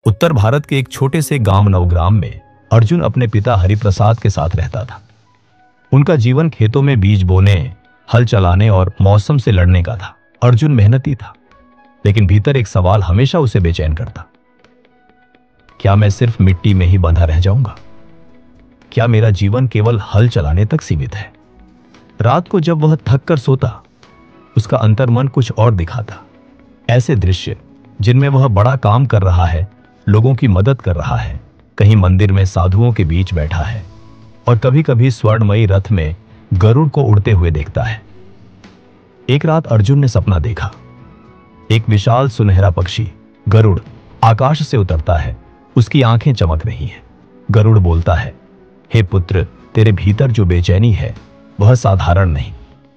उत्तर भारत के एक छोटे से गांव नवग्राम में अर्जुन अपने पिता हरिप्रसाद के साथ रहता था। उनका जीवन खेतों में बीज बोने, हल चलाने और मौसम से लड़ने का था। अर्जुन मेहनती था, लेकिन भीतर एक सवाल हमेशा उसे बेचैन करता। क्या मैं सिर्फ मिट्टी में ही बंधा रह जाऊंगा? क्या मेरा जीवन केवल हल चलाने तक सीमित है? रात को जब वह थक कर सोता, उसका अंतर्मन कुछ और दिखाता। ऐसे दृश्य जिनमें वह बड़ा काम कर रहा है, लोगों की मदद कर रहा है, कहीं मंदिर में साधुओं के बीच बैठा है और कभी कभी स्वर्णमयी रथ में गरुड़ को उड़ते हुए देखता है। एक रात अर्जुन ने सपना देखा। एक विशाल सुनहरा पक्षी गरुड़ आकाश से उतरता है। उसकी आंखें चमक रही हैं। गरुड़ बोलता है, हे पुत्र, तेरे भीतर जो बेचैनी है वह साधारण नहीं,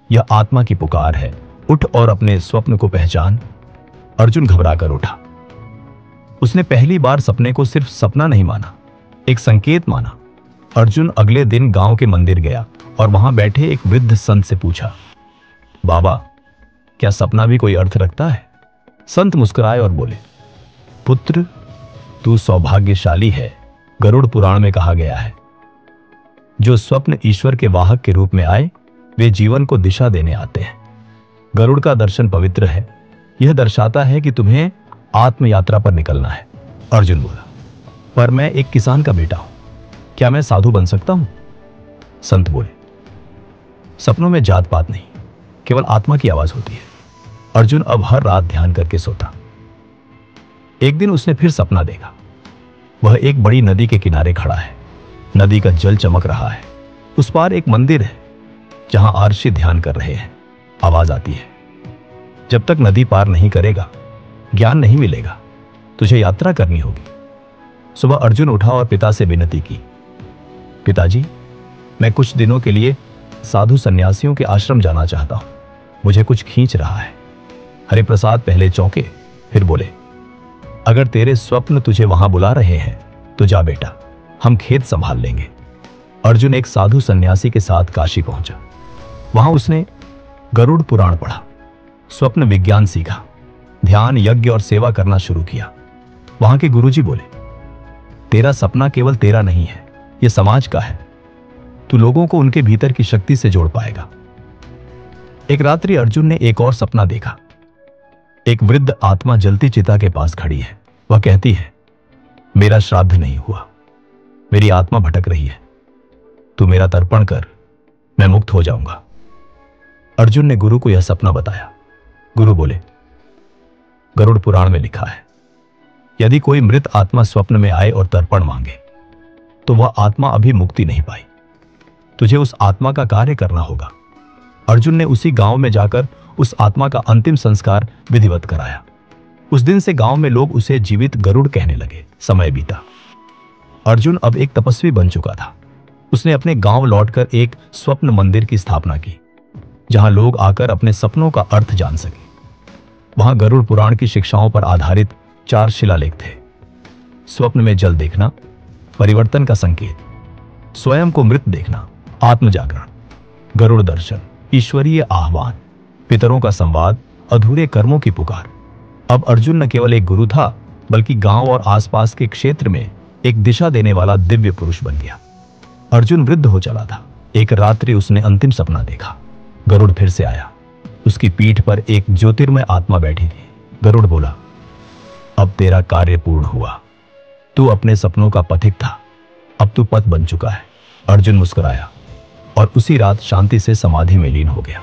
यह आत्मा की पुकार है। उठ और अपने स्वप्न को पहचान। अर्जुन घबरा कर उठा। उसने पहली बार सपने को सिर्फ सपना नहीं माना, एक संकेत माना। अर्जुन अगले दिन गांव के मंदिर गया और वहां बैठे एक वृद्ध संत से पूछा, बाबा, क्या सपना भी कोई अर्थ रखता है? संत मुस्कुराए और बोले, पुत्र, तू सौभाग्यशाली है। गरुड़ पुराण में कहा गया है, जो स्वप्न ईश्वर के वाहक के रूप में आए, वे जीवन को दिशा देने आते हैं। गरुड़ का दर्शन पवित्र है। यह दर्शाता है कि तुम्हें आत्म यात्रा पर निकलना है। अर्जुन बोला, पर मैं एक किसान का बेटा हूं, क्या मैं साधु बन सकता हूं? संत बोले, सपनों में जात पात नहीं, केवल आत्मा की आवाज होती है। अर्जुन अब हर रात ध्यान करके सोता। एक दिन उसने फिर सपना देखा। वह एक बड़ी नदी के किनारे खड़ा है। नदी का जल चमक रहा है। उस पार एक मंदिर है जहां आर्षि ध्यान कर रहे हैं। आवाज आती है, जब तक नदी पार नहीं करेगा, ज्ञान नहीं मिलेगा, तुझे यात्रा करनी होगी। सुबह अर्जुन उठा और पिता से विनती की, पिताजी, मैं कुछ दिनों के लिए साधु सन्यासियों के आश्रम जाना चाहता हूं, मुझे कुछ खींच रहा है। हरिप्रसाद पहले चौंके, फिर बोले, अगर तेरे स्वप्न तुझे वहां बुला रहे हैं तो जा बेटा, हम खेत संभाल लेंगे। अर्जुन एक साधु सन्यासी के साथ काशी पहुंचा। वहां उसने गरुड़ पुराण पढ़ा, स्वप्न विज्ञान सीखा, ध्यान, यज्ञ और सेवा करना शुरू किया। वहां के गुरुजी बोले, तेरा सपना केवल तेरा नहीं है, यह समाज का है। तू लोगों को उनके भीतर की शक्ति से जोड़ पाएगा। एक रात्रि अर्जुन ने एक और सपना देखा। एक वृद्ध आत्मा जलती चिता के पास खड़ी है। वह कहती है, मेरा श्राद्ध नहीं हुआ, मेरी आत्मा भटक रही है, तू मेरा तर्पण कर, मैं मुक्त हो जाऊंगा। अर्जुन ने गुरु को यह सपना बताया। गुरु बोले, गरुड़ पुराण में लिखा है, यदि कोई मृत आत्मा स्वप्न में आए और तर्पण मांगे तो वह आत्मा अभी मुक्ति नहीं पाई, तुझे उस आत्मा का कार्य करना होगा। अर्जुन ने उसी गांव में जाकर उस आत्मा का अंतिम संस्कार विधिवत कराया। उस दिन से गांव में लोग उसे जीवित गरुड़ कहने लगे। समय बीता। अर्जुन अब एक तपस्वी बन चुका था। उसने अपने गांव लौटकर एक स्वप्न मंदिर की स्थापना की, जहां लोग आकर अपने सपनों का अर्थ जान सके। वहां गरुड़ पुराण की शिक्षाओं पर आधारित 4 शिलालेख थे। स्वप्न में जल देखना, परिवर्तन का संकेत, स्वयं को मृत देखना, आत्म जागरण, गरुड़ दर्शन, ईश्वरीय आह्वान, पितरों का संवाद, अधूरे कर्मों की पुकार। अब अर्जुन न केवल एक गुरु था, बल्कि गांव और आसपास के क्षेत्र में एक दिशा देने वाला दिव्य पुरुष बन गया। अर्जुन वृद्ध हो चला था। एक रात्रि उसने अंतिम सपना देखा। गरुड़ फिर से आया। उसकी पीठ पर एक ज्योतिर्मय आत्मा बैठी थी। गरुड़ बोला, अब तेरा कार्य पूर्ण हुआ, तू अपने सपनों का पथिक था, अब तू पथ बन चुका है। अर्जुन मुस्कुराया और उसी रात शांति से समाधि में लीन हो गया।